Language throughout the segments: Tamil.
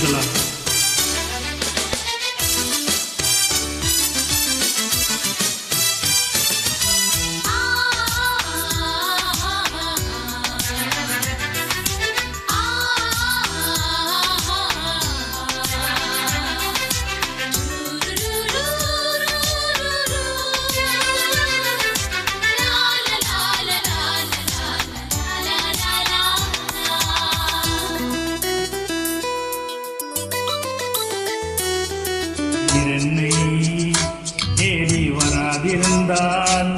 Praise the Lord. என்னை தேடி வராதிருந்தால்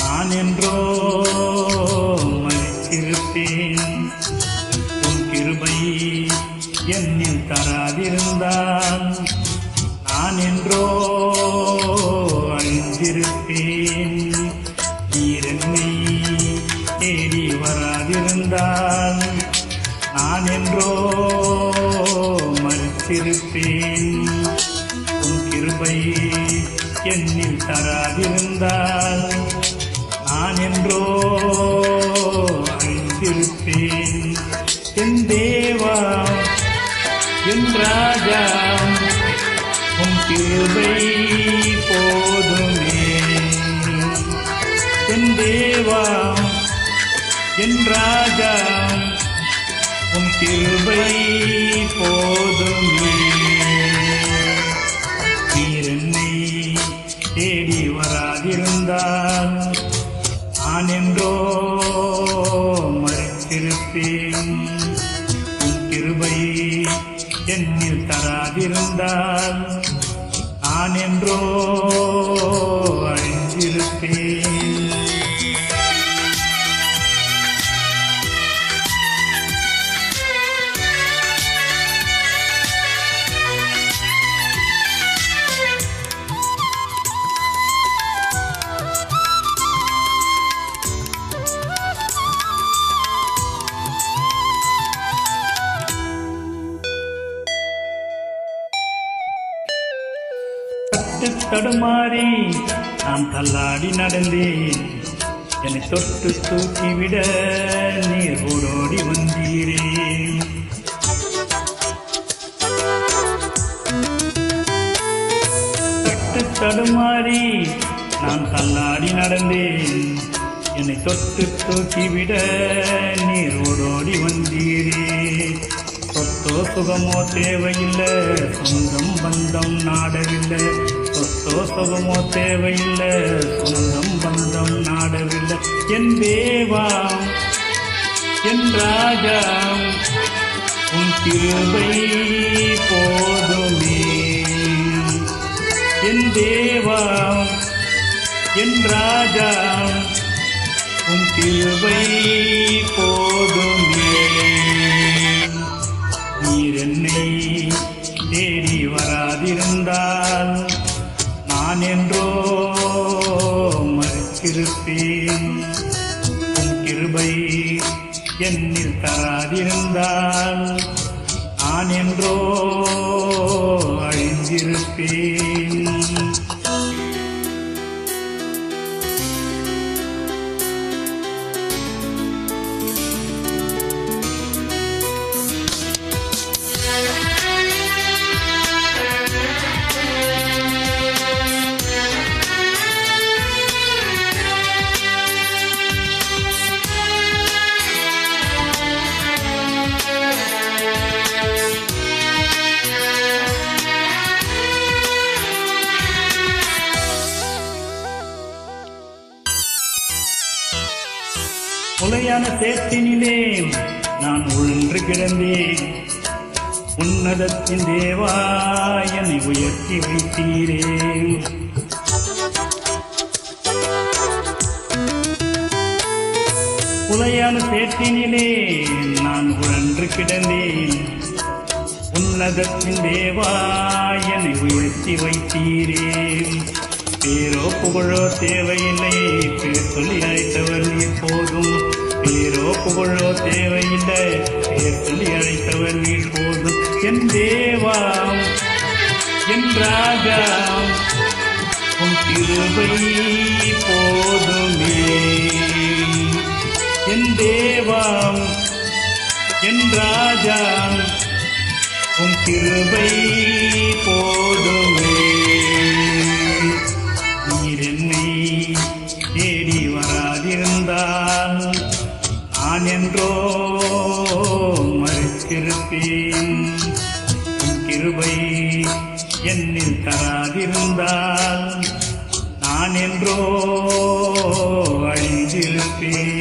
நான் என்றோ மறித்திருப்பேன். உன் கிருபை என்னில் தராதிருந்தால் நான் என்றோ அழிந்திருப்பேன். நீர் என்னை தேடி வராதிருந்தால் நான் என்றோ மறித்திருப்பேன். கிருபை என்னில் தராதிருந்தால் நான் என்றோ அழிந்திருப்பேன். என் தேவா என் ராஜா உன் கிருபை போதுமே. என் தேவா என் ராஜா உன் கிருபை போதுமே. தேடி வராதிருந்தால் நான் என்றோ மறித்திருப்பேன். உன் கிருபை என்னில் தராதிருந்தால் நான் என்றோ அழிந்திருப்பேன். தடுமாறி நான் தள்ளாடி நடந்தேன். என்னை தொட்டு தூக்கிவிட நீர் ஓடோடி வந்தீரே. தடுமாறி நான் தள்ளாடி நடந்தேன். என்னை தொட்டு தூக்கிவிட நீர் ஓடோடி வந்தீரே. சொத்தோ சுகமோ தேவையில்லை, சொந்தம் பந்தம் நாடவில்லை. சொத்தோ சுகமோ தேவையில்லை, சொந்தம் பந்தம் நாடவில்லை. என் தேவா என் ராஜா உன் கிருபை போதுமே. என் தேவா என் ராஜா உன் கிருபை போதுமே. நீர் என்னை தேடி வராதிருந்தால் நான் என்றோ மறித்திருப்பேன். உன் கிருபை என்னில் தராதிருந்தால் நான் என்றோ அழிந்திருப்பேன். உலையான சேற்றினிலே நான் உழன்று கிடந்தேன். உன்னதத்தின் தேவா என்னை உயர்த்தி வைத்தீரே. உலையான சேற்றினிலே நான் உழன்று கிடந்தேன். உன்னதத்தின் தேவா என்னை உயர்த்தி வைத்தீரே. பேரோ புகழோ தேவையில்லை, பேர் சொல்லி அழைத்தவர் நீர் போதும். பேரோ புகழோ தேவையில்லை, பேர் சொல்லி அழைத்தவர் நீர் போதும். என் தேவா என் ராஜா உன் கிருபை போதுமே. என் தேவா என் ராஜா உம் கிருபை போதுமே. நீர் என்னை தேடி வராதிருந்தால் நான் என்றோ மறித்திருப்பேன். உம் கிருபை என்னில் தராதிருந்தால் நான் என்றோ அழிந்திருப்பேன்.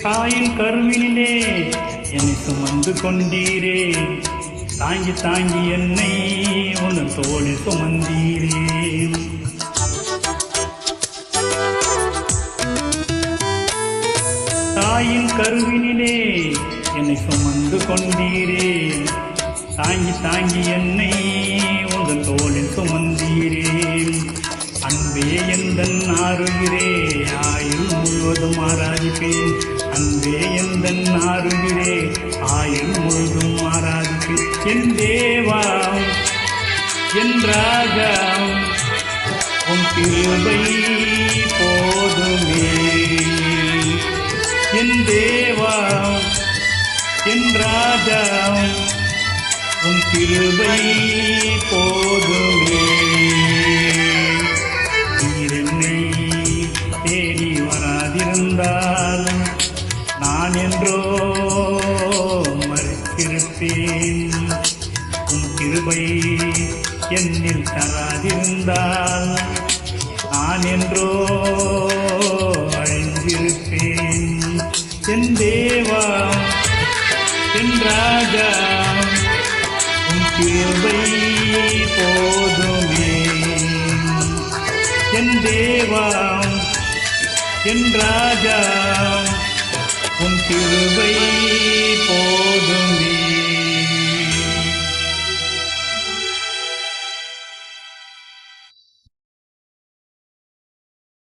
தாயின் கருவினிலே என்னை சுமந்து கொண்டீரே, தாங்கி தாங்கி என்னை உன் தோளில் சுமந்தீரே. தாயின் கருவினிலே என்னை சுமந்து கொண்டீரே, தாங்கி தாங்கி என்னை உன் தோளில் சுமந்தீரே. அன்பே எந்தன் ஆறுகிறே, ஆயுள் முழுவதும் ஆராதிப்பேன். அன்பே எந்தன் ஆறுகிறே, ஆயுள் முழுதும் ஆராதிப்பேன். என் தேவா என் ராஜா உம் கிருபை போதுமே. என் தேவா என் ராஜா உம் கிருபை போதுமே. நீர் என்னை தேடி வராதிருந்தால் நான் என்றோ மறித்திருப்பேன். உம் கிருபை என்னில் தராதிருந்தால் நான் என்றோ அழிந்திருப்பேன். என் தேவா என் ராஜா உம் கிருபை போதுமே. என் தேவா என் ராஜா உம் கிருபை